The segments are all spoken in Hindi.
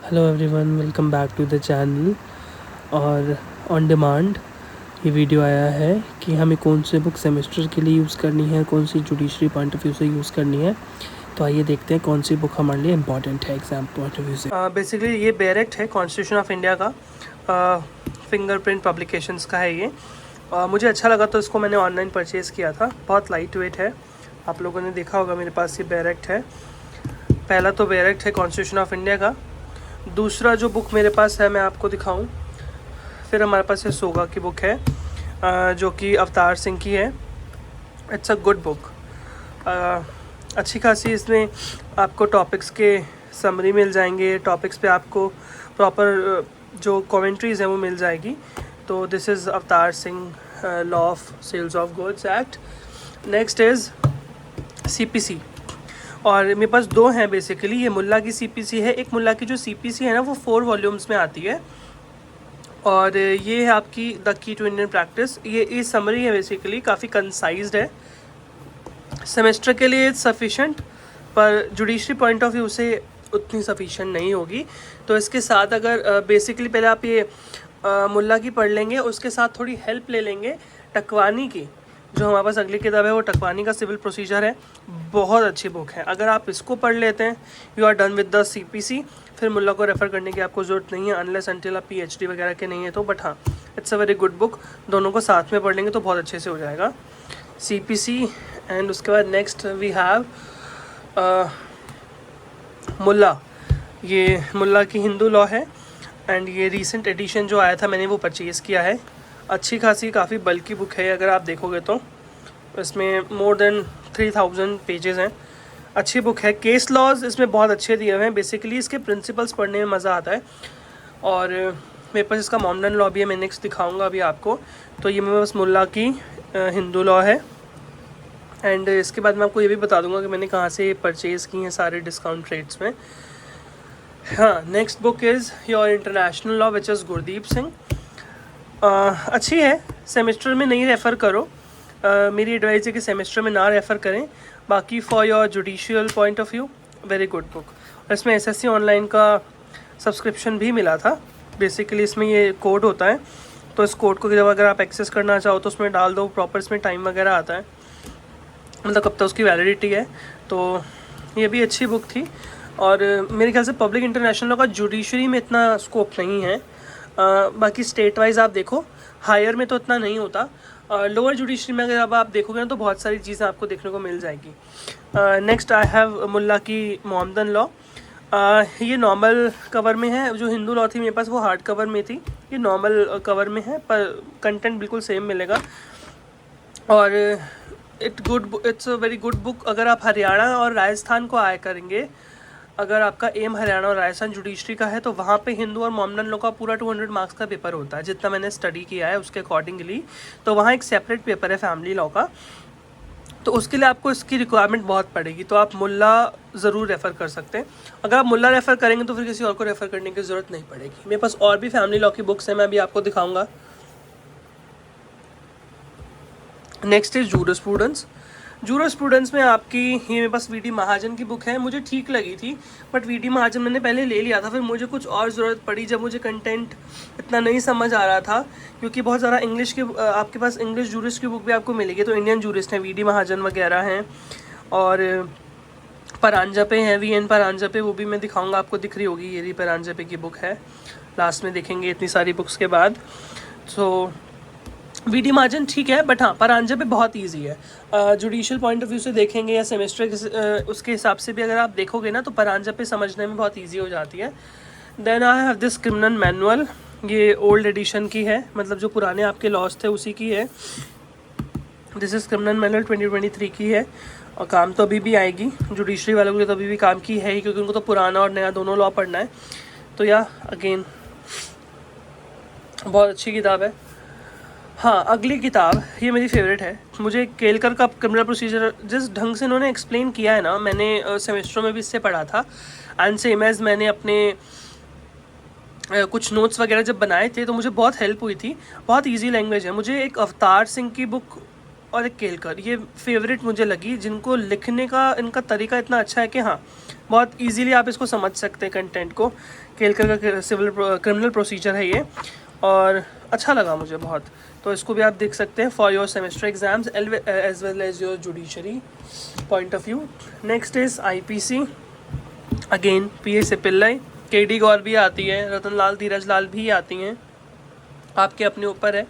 Hello everyone, welcome back to the channel. और ऑन डिमांड ये वीडियो आया है कि हमें कौन से बुक सेमेस्टर के लिए यूज़ करनी है, कौन सी जुडिशरी पॉइंट ऑफ व्यू से यूज़ करनी है। तो आइए देखते हैं कौन सी बुक हमारे लिए इम्पॉर्टेंट है एग्ज़ाम पॉइंट ऑफ व्यू से। बेसिकली ये बैरेक्ट है, कॉन्स्टिट्यूशन ऑफ इंडिया का, फिंगरप्रिंट पब्लिकेशंस का है ये। मुझे अच्छा लगा तो इसको मैंने ऑनलाइन परचेज़ किया था। बहुत लाइट वेट है, आप लोगों ने देखा होगा मेरे पास ये बैरेक्ट है। पहला तो बैरेक्ट है कॉन्स्टिट्यूशन ऑफ इंडिया का। दूसरा जो बुक मेरे पास है मैं आपको दिखाऊं, फिर हमारे पास ये सोगा की बुक है जो कि अवतार सिंह की है। इट्स अ गुड बुक, अच्छी खासी इसमें आपको टॉपिक्स के समरी मिल जाएंगे, टॉपिक्स पे आपको प्रॉपर जो कमेंट्रीज़ हैं वो मिल जाएगी। तो this is Avtar Singh law of sales of goods act. Next is CPC, और मेरे पास दो हैं बेसिकली। ये मुल्ला की CPC है। एक मुल्ला की जो CPC है ना वो 4 वॉल्यूम्स में आती है, और ये है आपकी the key to Indian practice. ये समरी है बेसिकली, काफ़ी कंसाइज्ड है। सेमेस्टर के लिए सफिशेंट, पर जुडिशरी पॉइंट ऑफ व्यू से उतनी सफिशेंट नहीं होगी। तो इसके साथ अगर बेसिकली पहले आप ये मुल्ला की पढ़ लेंगे, उसके साथ थोड़ी हेल्प ले लेंगे टकवानी की। जो हमारे पास अगली किताब है वो टकवानी का सिविल प्रोसीजर है। बहुत अच्छी बुक है। अगर आप इसको पढ़ लेते हैं, you are done with the CPC। फिर मुल्ला को रेफ़र करने की आपको ज़रूरत नहीं है, अनलेस अनटिल आप PhD वगैरह के नहीं है तो। बट हाँ, it's a very good book. दोनों को साथ में पढ़ लेंगे तो बहुत अच्छे से हो जाएगा CPC। एंड उसके बाद नेक्स्ट वी हैव मुल्ला। ये मुल्ला की हिंदू लॉ है, एंड ये रीसेंट एडिशन जो आया था मैंने वो परचेज़ किया है। अच्छी खासी काफ़ी बल्कि बुक है, अगर आप देखोगे तो इसमें मोर देन 3000 पेजेस हैं। अच्छी बुक है। केस लॉज इसमें बहुत अच्छे दिए हुए हैं। बेसिकली इसके प्रिंसिपल्स पढ़ने में मज़ा आता है। और मेरे पास इसका मोमडन लॉ भी है, मैं नेक्स्ट दिखाऊंगा अभी आपको। तो ये मेरे पास मुल्ला की हिंदू लॉ है। एंड इसके बाद मैं आपको ये भी बता दूंगा कि मैंने कहाँ से परचेज़ की हैं सारे डिस्काउंट रेट्स में। हाँ, next book is your international law which is Gurdeep Singh. अच्छी है, सेमेस्टर में नहीं रेफ़र करो। मेरी एडवाइस है कि सेमेस्टर में ना रेफ़र करें। बाकी for your judicial point of view very good book. और इसमें SSC ऑनलाइन का सब्सक्रिप्शन भी मिला था। बेसिकली इसमें ये कोड होता है, तो इस कोड को जब अगर आप एक्सेस करना चाहो तो उसमें डाल दो, प्रॉपर इसमें टाइम वगैरह आता है, मतलब कब तक उसकी वैलिडिटी है। तो ये भी अच्छी बुक थी। और मेरे ख्याल से पब्लिक इंटरनेशनल लॉ का जुडिशरी में इतना स्कोप नहीं है। बाकी स्टेट वाइज आप देखो, हायर में तो इतना नहीं होता। लोअर जुडिशरी में अगर अब आप देखोगे ना तो बहुत सारी चीज़ें आपको देखने को मिल जाएगी। नेक्स्ट आई हैव मुल्ला की मोहम्मदन लॉ। ये नॉर्मल कवर में है। जो हिंदू लॉ थी मेरे पास वो हार्ड कवर में थी, ये नॉर्मल कवर में है, पर कंटेंट बिल्कुल सेम मिलेगा। और it's a very good book. अगर आप हरियाणा और राजस्थान को आया करेंगे, अगर आपका एम हरियाणा और राजस्थान जुडिशरी का है, तो वहाँ पे हिंदू और मोमडन लॉ का पूरा 200 मार्क्स का पेपर होता है, जितना मैंने स्टडी किया है उसके अकॉर्डिंगली। तो वहाँ एक सेपरेट पेपर है फैमिली लॉ का, तो उसके लिए आपको इसकी रिक्वायरमेंट बहुत पड़ेगी। तो आप मुल्ला ज़रूर रेफ़र कर सकते हैं। अगर आप मुल्ला रेफ़र करेंगे तो फिर किसी और को रेफ़र करने की ज़रूरत नहीं पड़ेगी। मेरे पास और भी फैमिली लॉ की बुक्स हैं, मैं अभी आपको दिखाऊँगा। Next is jurisprudence. जूरिस्प्रूडेंस में आपकी ये मेरे पास VD महाजन की बुक है। मुझे ठीक लगी थी, बट VD महाजन मैंने पहले ले लिया था, फिर मुझे कुछ और ज़रूरत पड़ी जब मुझे कंटेंट इतना नहीं समझ आ रहा था, क्योंकि बहुत ज़्यादा इंग्लिश की आपके पास इंग्लिश जूरिस्ट की बुक भी आपको मिलेगी। तो इंडियन जूरिस्ट हैं, VD महाजन वगैरह हैं, और परांजपे हैं, VN परांजपे, वो भी मैं दिखाऊँगा आपको, दिख रही होगी, ये परांजपे की बुक है। लास्ट में देखेंगे इतनी सारी बुक्स के बाद। तो VD महाजन ठीक है, बट हाँ परांजपे बहुत इजी है। जुडिशियल पॉइंट ऑफ व्यू से देखेंगे या सेमेस्टर उसके हिसाब से भी अगर आप देखोगे ना तो परांजपे समझने में बहुत इजी हो जाती है। Then I have this criminal manual. ये ओल्ड एडिशन की है, मतलब जो पुराने आपके लॉज थे उसी की है। दिस इज़ क्रिमिनल मैनुअल 2023 की है, और काम तो अभी भी आएगी। जुडिशरी वालों के लिए तो अभी भी काम की है ही, क्योंकि उनको तो पुराना और नया दोनों लॉ पढ़ना है। तो या अगेन बहुत अच्छी किताब है। हाँ, अगली किताब ये मेरी फेवरेट है। मुझे केलकर का क्रिमिनल प्रोसीजर जिस ढंग से इन्होंने एक्सप्लेन किया है ना, मैंने सेमेस्टर में भी इससे पढ़ा था, एंड सेम एज मैंने अपने कुछ नोट्स वगैरह जब बनाए थे तो मुझे बहुत हेल्प हुई थी। बहुत इजी लैंग्वेज है। मुझे एक अवतार सिंह की बुक और एक केलकर, ये फेवरेट मुझे लगी, जिनको लिखने का इनका तरीका इतना अच्छा है कि हाँ बहुत इजीली आप इसको समझ सकते हैं कंटेंट को। केलकर का सिविल क्रिमिनल प्रोसीजर है ये, और अच्छा लगा मुझे बहुत। तो इसको भी आप देख सकते हैं for your semester exams as well as your judiciary point of view. Next is IPC, again PA Pillai, KD Gaur भी आती है, रतन लाल धीरज लाल भी आती हैं, आपके अपने ऊपर है।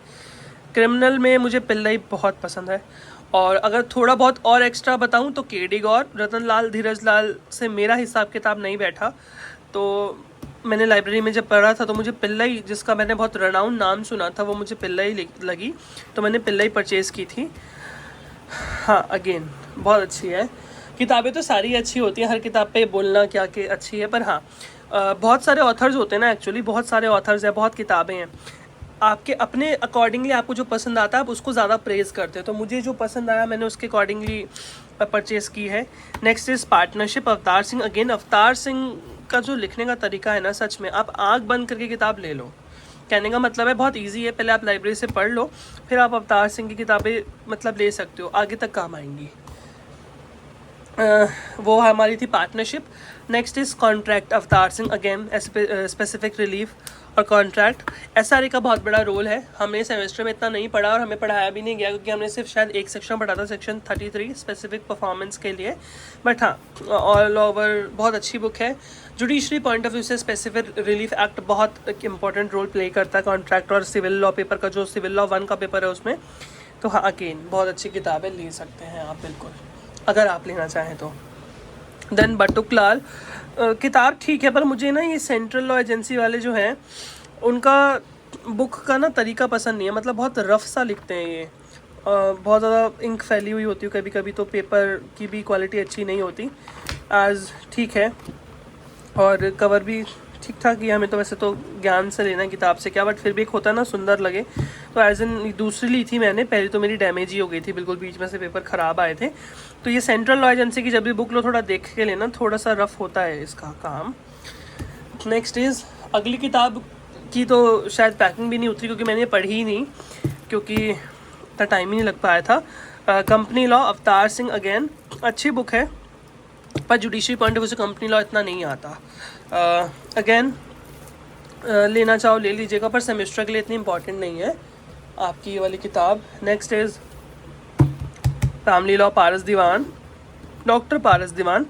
क्रिमिनल में मुझे पिल्लई बहुत पसंद है, और अगर थोड़ा बहुत और एक्स्ट्रा बताऊं तो KD गौर, रतन लाल धीरज लाल से मेरा हिसाब किताब नहीं बैठा। तो मैंने लाइब्रेरी में जब पढ़ा था तो मुझे पिल्लई, जिसका मैंने बहुत रनाउंड नाम सुना था, वो मुझे पिल्लई लगी, तो मैंने पिल्लई परचेज़ की थी। हाँ, अगेन बहुत अच्छी है। किताबें तो सारी अच्छी होती हैं, हर किताब पे बोलना क्या कि अच्छी है, पर हाँ बहुत सारे ऑथर्स होते हैं ना, एक्चुअली बहुत सारे ऑथर्स हैं, बहुत किताबें हैं, आपके अपने अकॉर्डिंगली आपको जो पसंद आता है आप उसको ज़्यादा प्रेज़ करते हैं। तो मुझे जो पसंद आया मैंने उसके अकॉर्डिंगली परचेज़ की है। Next is partnership, Avtar Singh. Again Avtar Singh का जो लिखने का तरीका है ना, सच में आप आँख बंद करके किताब ले लो। कहने का मतलब है बहुत इजी है, पहले आप लाइब्रेरी से पढ़ लो, फिर आप अवतार सिंह की किताबें मतलब ले सकते हो, आगे तक काम आएंगी। वो हमारी थी partnership. Next is contract, Avtar Singh, again specific relief और कॉन्ट्रैक्ट। SRA का बहुत बड़ा रोल है, हमने सेमेस्टर में इतना नहीं पढ़ा और हमें पढ़ाया भी नहीं गया, क्योंकि हमने सिर्फ शायद एक सेक्शन पढ़ा था, सेक्शन 33 स्पेसिफिक परफॉर्मेंस के लिए। बट हाँ, ऑल ओवर बहुत अच्छी बुक है। जुडिशरी पॉइंट ऑफ व्यू से स्पेसिफिक रिलीफ एक्ट बहुत इंपॉर्टेंट रोल प्ले करता है कॉन्ट्रैक्ट और सिविल लॉ पेपर का, जो सिविल लॉ 1 का पेपर है उसमें। तो हाँ, अगेन बहुत अच्छी किताबें ले सकते हैं आप बिल्कुल, अगर आप लेना चाहें तो। देन बटुकलाल, किताब ठीक है, पर मुझे ना ये सेंट्रल लॉ एजेंसी वाले जो हैं उनका बुक का ना तरीका पसंद नहीं है, मतलब बहुत रफ सा लिखते हैं ये, बहुत ज़्यादा इंक फैली हुई होती है कभी कभी, तो पेपर की भी क्वालिटी अच्छी नहीं होती। आज ठीक है, और कवर भी ठीक ठाक ही, हमें तो वैसे तो ज्ञान से लेना है किताब से क्या, बट फिर भी एक होता है ना सुंदर लगे, तो एज इन दूसरी ली थी मैंने, पहले तो मेरी डैमेज ही हो गई थी बिल्कुल, बीच में से पेपर ख़राब आए थे। तो ये सेंट्रल लॉ एजेंसी की जब भी बुक लो थोड़ा देख के लेना, थोड़ा सा रफ होता है इसका काम। नेक्स्ट इज़ अगली किताब की तो शायद पैकिंग भी नहीं उतरी, क्योंकि मैंने पढ़ी ही नहीं, क्योंकि इतना टाइम ही नहीं लग पाया था। Company law, Avtar Singh, again अच्छी बुक है, पर जुडिशरी पॉइंट ऑफ व्यू से कंपनी लॉ इतना नहीं आता। अगेन लेना चाहो ले लीजिएगा, पर सेमेस्टर के लिए इतनी इंपॉर्टेंट नहीं है आपकी ये वाली किताब। Next is family law, Paras Diwan, doctor Paras Diwan.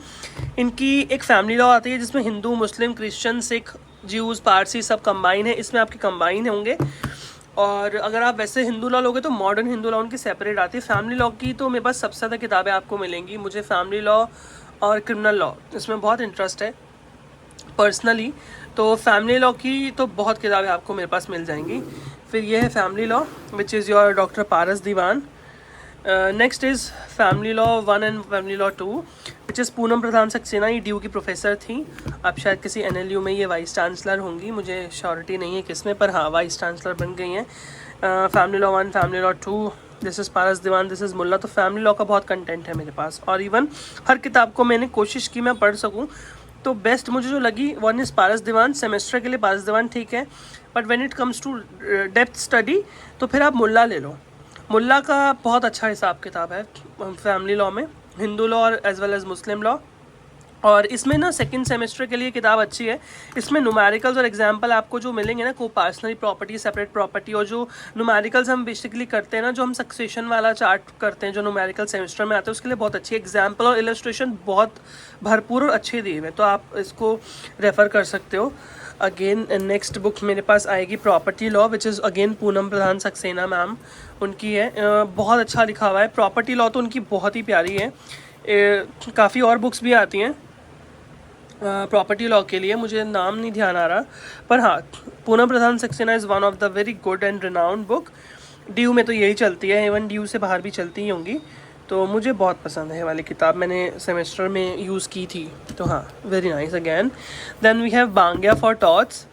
इनकी एक फैमिली लॉ आती है जिसमें Hindu, Muslim, Christian, Sikh, Jews, Parsi सब कंबाइन है, इसमें आपके कंबाइन होंगे। और अगर आप वैसे हिंदू लॉ लोगे तो मॉडर्न हिंदू लॉ उनकी सेपरेट आती है। फैमिली लॉ की तो मेरे पास सबसे ज़्यादा किताबें आपको मिलेंगी। मुझे फैमिली लॉ और क्रिमिनल लॉ इसमें बहुत इंटरेस्ट है पर्सनली, तो फैमिली लॉ की तो बहुत किताबें आपको मेरे पास मिल जाएंगी। फिर ये है family law which is your doctor Paras Diwan. Next is family law 1 and family law 2 which is Poonam Pradhan Saxena. ये DU की प्रोफेसर थी, अब शायद किसी NLU में ये वाइस चांसलर होंगी, मुझे श्योरिटी नहीं है किसमें, पर हाँ वाइस चांसलर बन गई हैं। Family law 1, family law 2, this is Paras Diwan, this is Mulla. तो फैमिली लॉ का बहुत कंटेंट है मेरे पास, और इवन हर किताब को मैंने कोशिश की मैं पढ़ सकूँ। तो बेस्ट मुझे जो लगी 1 इज़ पारस दीवान। सेमेस्टर के लिए पारस दीवान ठीक है, but when it comes to depth study तो फिर आप मुल्ला ले लो। मुल्ला का बहुत अच्छा हिसाब किताब है फैमिली लॉ में, हिंदू लॉ और as well as Muslim law. और इसमें ना सेकंड सेमेस्टर के लिए किताब अच्छी है, इसमें न्यूमेरिकल्स और एग्जाम्पल आपको जो मिलेंगे ना, को पर्सनली प्रॉपर्टी, सेपरेट प्रॉपर्टी, और जो न्यूमेरिकल्स हम बेसिकली करते हैं ना, जो हम सक्सेशन वाला चार्ट करते हैं जो न्यूमेरिकल सेमेस्टर में आते हैं, उसके लिए बहुत अच्छी एग्जाम्पल और इलस्ट्रेशन बहुत भरपूर और अच्छे दिए हुए, तो आप इसको रेफ़र कर सकते हो। अगेन नेक्स्ट बुक मेरे पास आएगी property law which is again Poonam Pradhan Saxena ma'am उनकी है। बहुत अच्छा लिखा हुआ है। प्रॉपर्टी लॉ तो उनकी बहुत ही प्यारी है। काफ़ी और बुक्स भी आती हैं प्रॉपर्टी लॉ के लिए, मुझे नाम नहीं ध्यान आ रहा, पर हाँ Poonam Pradhan Saxena is one of the very good and renowned book. DU में तो यही चलती है, इवन DU से बाहर भी चलती ही होंगी, तो मुझे बहुत पसंद है ये वाली किताब, मैंने सेमेस्टर में यूज़ की थी, तो हाँ very nice again. Then we have Bangia for torts,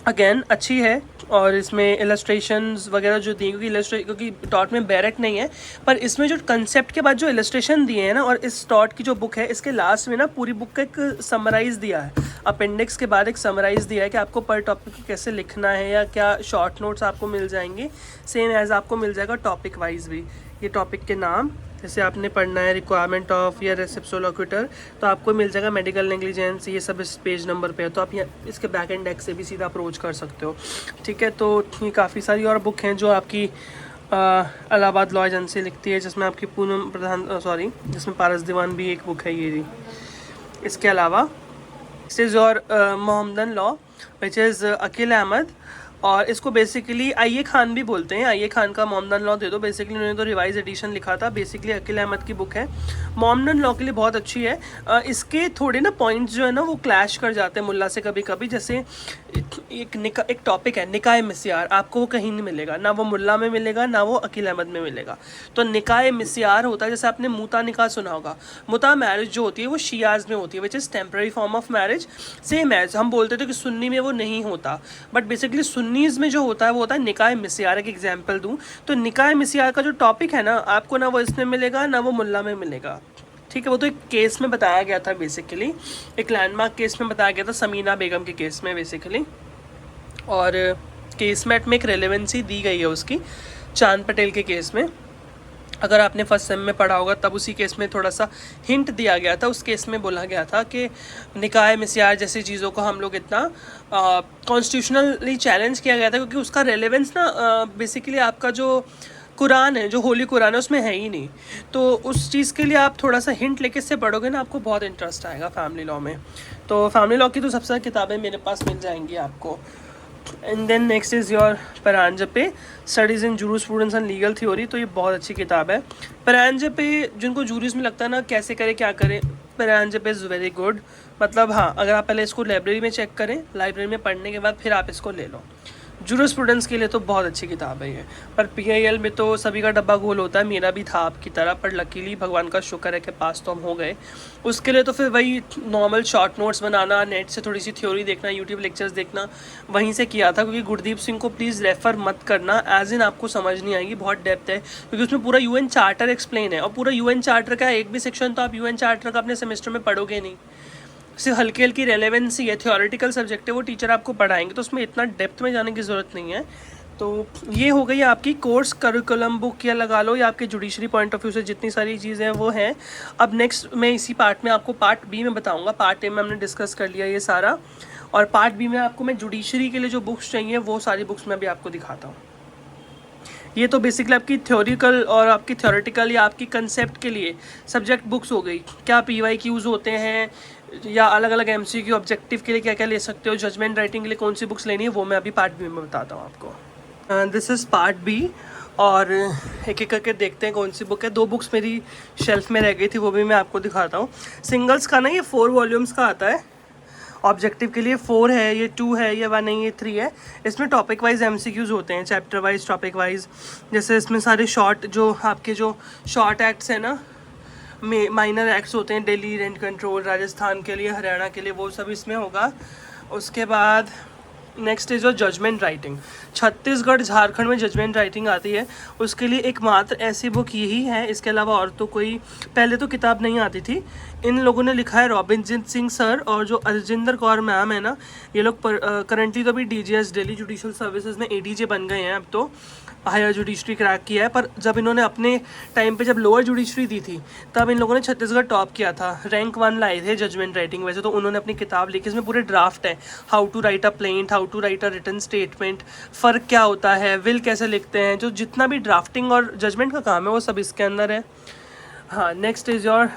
again अच्छी है, और इसमें इलस्ट्रेशंस वगैरह जो दी, क्योंकि टॉट में बैरक नहीं है, पर इसमें जो कंसेप्ट के बाद जो इलस्ट्रेशन दिए हैं ना, और इस टॉट की जो बुक है इसके लास्ट में ना पूरी बुक का एक समराइज़ दिया है, अपेंडिक्स के बाद एक समराइज़ दिया है कि आपको पर टॉपिक कैसे लिखना है, या क्या शॉर्ट नोट्स आपको मिल जाएंगे, सेम एज आपको मिल जाएगा टॉपिक वाइज भी, ये टॉपिक के नाम जैसे आपने पढ़ना है रिक्वायरमेंट ऑफ या रेसिप्रोलोक्यूटर, तो आपको मिल जाएगा मेडिकल नेग्लिजेंस, ये सब इस पेज नंबर पे है। तो आप यहाँ इसके बैक एंड डेस्क से भी सीधा अप्रोच कर सकते हो, ठीक है। तो ये काफ़ी सारी और बुक हैं जो आपकी इलाहाबाद लॉ एजेंसी लिखती है, जिसमें आपकी पूनम प्रधान जिसमें पारस दीवान भी एक बुक है ये। इसके अलावा this is your Mohammedan law which is Aqil Ahmed, और इसको बेसिकली आइए खान भी बोलते हैं। आइए खान का मोहम्मदन लॉ दे दो, बेसिकली उन्होंने तो रिवाइज एडिशन लिखा था। बेसिकली अकील अहमद की बुक है, मोहम्मदन लॉ के लिए बहुत अच्छी है। इसके थोड़े ना पॉइंट्स जो है ना वो क्लैश कर जाते हैं मुल्ला से कभी कभी। जैसे एक टॉपिक है निकाय मिस्यार, आपको वो कहीं नहीं मिलेगा, ना वो मुल्ला में मिलेगा ना वो अकील अहमद में मिलेगा। तो निकाय मिस्यार होता है, जैसे आपने मुता निकाह सुना होगा। मुता मैरिज जो होती है वो शियाज में होती है, which is temporary form of marriage. Same as हम बोलते थे कि सुन्नी में वो नहीं होता, बट बेसिकली सुन्नीज़ में जो होता है वो होता है निकाय मिस्यार। एक एग्जाम्पल दूँ तो निकाय मिस्यार का जो टॉपिक है ना, आपको ना वो इसमें मिलेगा ना वो मुल्ला में मिलेगा, ठीक है। वो तो एक केस में बताया गया था, बेसिकली एक लैंडमार्क केस में बताया गया था, समीना बेगम के केस में बेसिकली। और केस में एक रेलेवेंसी दी गई है उसकी, चांद पटेल के केस में। अगर आपने फर्स्ट सेम में पढ़ा होगा तब उसी केस में थोड़ा सा हिंट दिया गया था। उस केस में बोला गया था कि निकाय मिस्यार जैसी चीज़ों को हम लोग इतना कॉन्स्टिट्यूशनली चैलेंज किया गया था, क्योंकि उसका रेलेवेंस ना बेसिकली आपका जो कुरान है, जो होली कुरान है, उसमें है ही नहीं। तो उस चीज़ के लिए आप थोड़ा सा हिंट लेके इससे पढ़ोगे ना, आपको बहुत इंटरेस्ट आएगा फैमिली लॉ में। तो फैमिली लॉ की तो सबसे किताबें मेरे पास मिल जाएंगी आपको। And then next is your Paranjape studies in jurisprudence and legal theory. तो ये बहुत अच्छी किताब है। परांजपे जिनको जूरिस में लगता है ना कैसे करें क्या करें, परांजपे इज़ वेरी गुड। मतलब हाँ, अगर आप पहले इसको लाइब्रेरी में चेक करें, लाइब्रेरी में पढ़ने के बाद फिर आप इसको ले लो। जूरिस्प्रूडेंस के लिए तो बहुत अच्छी किताब है ये। पर PIL में तो सभी का डब्बा गोल होता है, मेरा भी था आपकी तरह, पर लकीली भगवान का शुक्र है कि पास तो हम हो गए। उसके लिए तो फिर वही नॉर्मल शॉर्ट नोट्स बनाना, नेट से थोड़ी सी थ्योरी देखना, यूट्यूब लेक्चर्स देखना, वहीं से किया था। क्योंकि गुरदीप सिंह को प्लीज़ रेफ़र मत करना, एज इन आपको समझ नहीं आएगी, बहुत डेप्थ है। क्योंकि उसमें पूरा UN चार्टर एक्सप्लेन है, और पूरा UN चार्टर का एक भी सेक्शन तो आप UN चार्टर का अपने सेमेस्टर में पढ़ोगे नहीं। सिर्फ हल्की हल्की रेलेवेंसी है, थियोरेटिकल सब्जेक्ट है, वो टीचर आपको पढ़ाएंगे, तो उसमें इतना डेप्थ में जाने की ज़रूरत नहीं है। तो ये हो गई आपकी कोर्स करिकुलम बुक, या लगा लो या आपके जुडिशरी पॉइंट ऑफ व्यू से जितनी सारी चीज़ें हैं वो हैं। अब नेक्स्ट मैं इसी पार्ट में आपको पार्ट B में बताऊंगा। पार्ट A में हमने डिस्कस कर लिया ये सारा, और पार्ट B में आपको मैं जुडिशरी के लिए जो बुक्स चाहिए वो सारी बुक्स मैं भी आपको दिखाता हूँ। ये तो बेसिकली आपकी थ्योरिकल और आपकी थ्योरेटिकल या आपकी कंसेप्ट के लिए सब्जेक्ट बुक्स हो गई। क्या PYQs होते हैं, या अलग अलग MCQ ऑब्जेक्टिव के लिए क्या क्या ले सकते हो, जजमेंट राइटिंग के लिए कौन सी बुक्स लेनी है, वो मैं अभी पार्ट B में बताता हूँ आपको। दिस इज़ पार्ट B, और एक एक करके देखते हैं कौन सी बुक है। 2 बुक्स मेरी शेल्फ में रह गई थी, वो भी मैं आपको दिखाता हूँ। सिंगल्स का ना ये 4 वॉल्यूम्स का आता है। ऑब्जेक्टिव के लिए 4 है, ये 2 है, ये 1 नहीं, ये 3 है। इसमें टॉपिक वाइज MCQs होते हैं, चैप्टर वाइज, टॉपिक वाइज। जैसे इसमें सारे शॉर्ट जो आपके जो शॉर्ट एक्ट्स हैं ना, माइनर एक्ट्स होते हैं, दिल्ली रेंट कंट्रोल, राजस्थान के लिए, हरियाणा के लिए, वो सब इसमें होगा। उसके बाद next is your judgment writing. Chhattisgarh Jharkhand में जजमेंट राइटिंग आती है, उसके लिए एकमात्र ऐसी बुक यही है। इसके अलावा और तो कोई पहले तो किताब नहीं आती थी। इन लोगों ने लिखा है रॉबिनजीत सिंह सर और जो अर्जिंदर कौर मैम है ना, ये लोग करंटली तो अभी DGS दिल्ली जुडिशल सर्विसेज में ADJ बन गए हैं, अब तो हायर जुडिशरी क्रैक किया है। पर जब इन्होंने अपने टाइम पे जब लोअर जुडिशरी दी थी, तब इन लोगों ने छत्तीसगढ़ टॉप किया था, रैंक 1 लाए थे जजमेंट राइटिंग। वैसे तो उन्होंने अपनी किताब लिखी, इसमें पूरे ड्राफ्ट है, how to write a plaint, how to write a written statement, फ़र्क क्या होता है, विल कैसे लिखते हैं, जो जितना भी ड्राफ्टिंग और जजमेंट का काम है वो सब इसके अंदर है। हाँ, next is your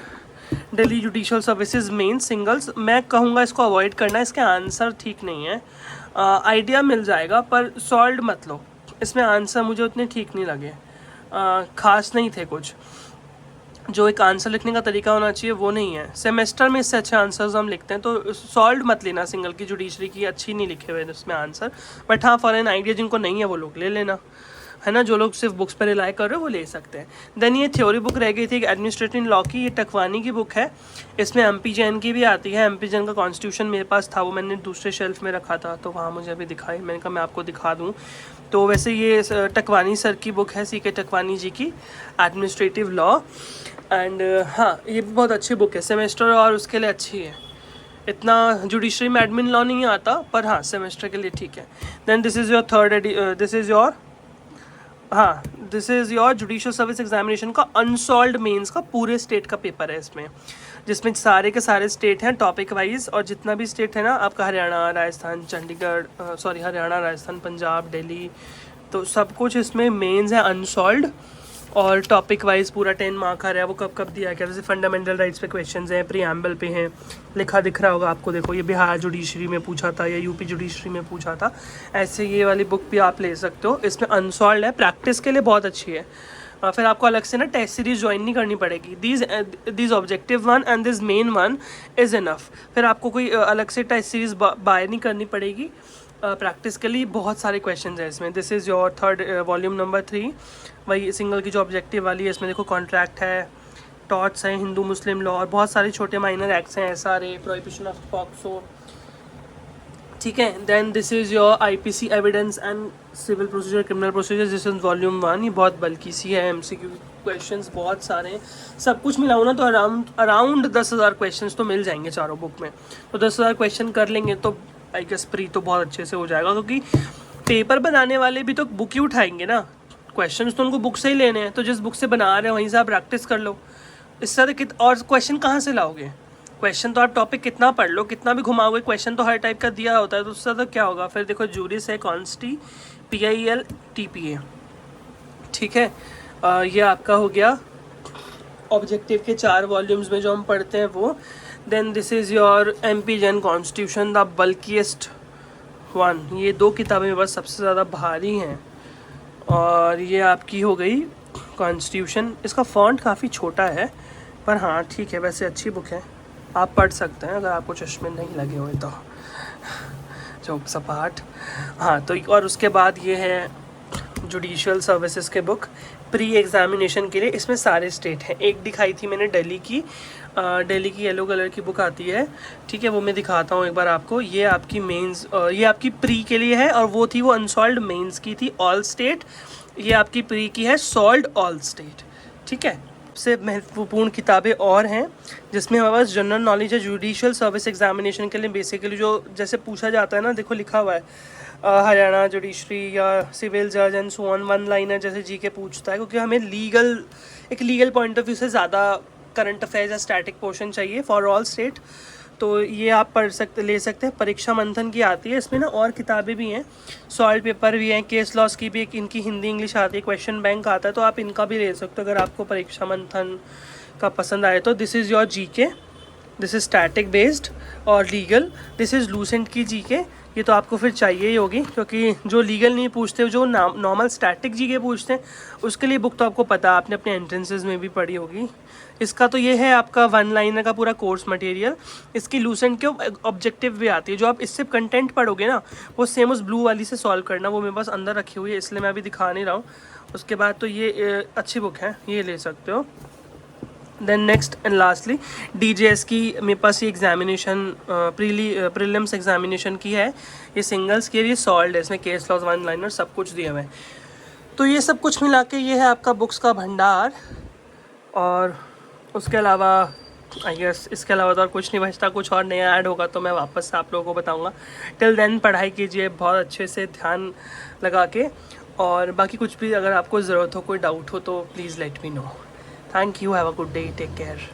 Delhi judicial services main singles. मैं कहूँगा इसको अवॉइड करना, इसके आंसर ठीक नहीं है। आइडिया मिल जाएगा पर सॉल्व मत लो, इसमें आंसर मुझे उतने ठीक नहीं लगे, ख़ास नहीं थे कुछ। जो एक आंसर लिखने का तरीका होना चाहिए वो नहीं है। सेमेस्टर में इससे अच्छे आंसर्स हम लिखते हैं, तो सॉल्व मत लेना सिंगल की, जुडिशरी की अच्छी नहीं लिखे हुए इसमें आंसर। बट हाँ, फॉर एन आइडिया जिनको नहीं है वो लोग ले लेना, है ना। जो लोग सिर्फ बुक्स पर रिलाई कर रहे हो वो ले सकते हैं। देन ये थ्योरी बुक रह गई थी एडमिनिस्ट्रेटिव लॉ की, ये टकवानी की बुक है। इसमें MP जैन की भी आती है। MP जैन का कॉन्स्टिट्यूशन मेरे पास था, वो मैंने दूसरे शेल्फ में रखा था, तो वहाँ मुझे अभी दिखाई, मैंने कहा मैं आपको दिखा दूँ। तो वैसे ये टकवानी सर की बुक है, CK टकवानी जी की एडमिनिस्ट्रेटिव लॉ। एंड हाँ, ये भी बहुत अच्छी बुक है, सेमेस्टर और उसके लिए अच्छी है। इतना जुडिशरी में एडमिन लॉ नहीं आता, पर हाँ सेमेस्टर के लिए ठीक है। Then this is your this is your हाँ this is your judicial service examination का अनसॉल्व्ड मेंस का पूरे स्टेट का पेपर है इसमें, जिसमें सारे के सारे स्टेट हैं टॉपिक वाइज, और जितना भी स्टेट है ना आपका, हरियाणा, राजस्थान, चंडीगढ़, सॉरी हरियाणा, राजस्थान, पंजाब, दिल्ली, तो सब कुछ इसमें मेंस है अनसॉल्व्ड, और टॉपिक वाइज पूरा 10 मार्क आ रहा है। वो कब कब दिया गया, जैसे फंडामेंटल राइट्स पे क्वेश्चंस हैं, प्रीएम्बल पे हैं, लिखा दिख रहा होगा आपको, देखो ये बिहार जुडिशरी में पूछा था या यूपी जुडिशरी में पूछा था, ऐसे ये वाली बुक भी आप ले सकते हो। इसमें अनसॉल्व्ड है, प्रैक्टिस के लिए बहुत अच्छी है। फिर आपको अलग से ना टेस्ट सीरीज ज्वाइन नहीं करनी पड़ेगी। These objective one and this main one is enough. फिर आपको कोई अलग से टेस्ट सीरीज बाय नहीं करनी पड़ेगी। प्रैक्टिस के लिए बहुत सारे क्वेश्चन हैं इसमें। This is your third volume number 3, वही सिंगल की जो ऑब्जेक्टिव वाली है। इसमें देखो कॉन्ट्रैक्ट है, टॉर्ट्स हैं, हिंदू मुस्लिम लॉ, और बहुत सारे छोटे माइनर एक्ट्स हैं, SRA, प्रोहिबिशन ऑफ पॉक्सो, ठीक है। Then this is your IPC evidence and civil procedure, criminal procedure, this is volume 1। ये बहुत बल्कि सी है, MCQ क्वेश्चंस बहुत सारे हैं। सब कुछ मिलाऊँ ना तो अराउंड 10,000 क्वेश्चंस तो मिल जाएंगे चारों बुक में। तो 10,000 क्वेश्चन कर लेंगे तो आई गेस प्री तो बहुत अच्छे से हो जाएगा, क्योंकि पेपर बनाने वाले भी तो बुक ही उठाएंगे ना, क्वेश्चंस तो उनको बुक से ही लेने हैं। तो जिस बुक से बना रहे हैं वहीं से आप प्रैक्टिस कर लो। इससे ज़्यादा और क्वेश्चन कहाँ से लाओगे? क्वेश्चन तो आप टॉपिक कितना पढ़ लो, कितना भी घुमाओगे, क्वेश्चन तो हर टाइप का दिया होता है, तो उससे ज़्यादा क्या होगा। फिर देखो जूरिस है, कॉन्स्टी, PIL, TPA, ठीक है। ये आपका हो गया ऑब्जेक्टिव के 4 वॉल्यूम्स में जो हम पढ़ते हैं वो। Then this is your MP Jain constitution, the bulkiest one. ये 2 किताबें बस सबसे ज़्यादा भारी हैं। और ये आपकी हो गई कॉन्स्टिट्यूशन। इसका फॉन्ट काफ़ी छोटा है, पर हाँ ठीक है, वैसे अच्छी बुक है, आप पढ़ सकते हैं अगर आपको चश्मे नहीं लगे हुए तो, जो सपाट। हाँ तो और उसके बाद ये है जुडिशियल सर्विसेज के बुक प्री एग्जामिनेशन के लिए। इसमें सारे स्टेट हैं। एक दिखाई थी मैंने दिल्ली की येलो कलर की बुक आती है, ठीक है, वो मैं दिखाता हूँ एक बार आपको। ये आपकी मेंस, ये आपकी प्री के लिए है, और वो थी वो अनसॉल्व्ड मेंस की थी, ऑल स्टेट। ये आपकी प्री की है, सॉल्व्ड ऑल स्टेट, ठीक है। सबसे महत्वपूर्ण किताबें और हैं जिसमें हमारे पास जनरल नॉलेज है जुडिशियल सर्विस एग्जामिनेशन के लिए। बेसिकली जो जैसे पूछा जाता है ना, देखो लिखा हुआ है हरियाणा जुडिशरी या सिविल जज एंड सो ऑन, 1 लाइनर जैसे GK पूछता है, क्योंकि हमें एक लीगल पॉइंट ऑफ व्यू से ज़्यादा करंट अफेयर्स या स्टैटिक पोर्शन चाहिए फॉर ऑल स्टेट। तो ये आप ले सकते हैं। परीक्षा मंथन की आती है इसमें ना, और किताबें भी हैं, सॉल्व पेपर भी हैं, केस लॉस की भी एक इनकी हिंदी इंग्लिश आती है, क्वेश्चन बैंक आता है, तो आप इनका भी ले सकते हो अगर आपको परीक्षा मंथन का पसंद आए तो। This is your GK, this is static based और लीगल। दिस इज़ लूसेंट की GK, ये तो आपको फिर चाहिए ही होगी, क्योंकि जो लीगल नहीं पूछते, जो नॉर्मल स्टैटिक GK पूछते हैं, उसके लिए बुक तो आपको पता है, आपने अपने एंट्रेंसेस में भी पढ़ी होगी। इसका तो ये है आपका 1 लाइनर का पूरा कोर्स मटेरियल। इसकी लूसेंट के ऑब्जेक्टिव भी आती है, जो आप इससे कंटेंट पढ़ोगे ना, वो सेम उस ब्लू वाली से सॉल्व करना। वो मेरे पास अंदर रखी हुई है, इसलिए मैं अभी दिखा नहीं रहा हूँ। उसके बाद तो ये अच्छी बुक है, ये ले सकते हो। Then next and lastly DJS की मेरे पास ये एग्जामिनेशन प्रीलिम्स एग्जामिनेशन की है, ये सिंगल्स की, ये सॉल्व्ड है, इसमें केस लॉस 1 लाइनर सब कुछ दिए हुए हैं। तो ये सब कुछ मिला के ये है आपका बुक्स का भंडार। और उसके अलावा आई गेस इसके अलावा तो और कुछ नहीं बचता। कुछ और नया ऐड होगा तो मैं वापस से आप लोगों को बताऊंगा। टिल देन पढ़ाई कीजिए बहुत अच्छे से, ध्यान लगा के। और बाकी कुछ भी अगर आपको ज़रूरत हो, कोई डाउट हो तो please let me know. Thank you, have a good day, take care.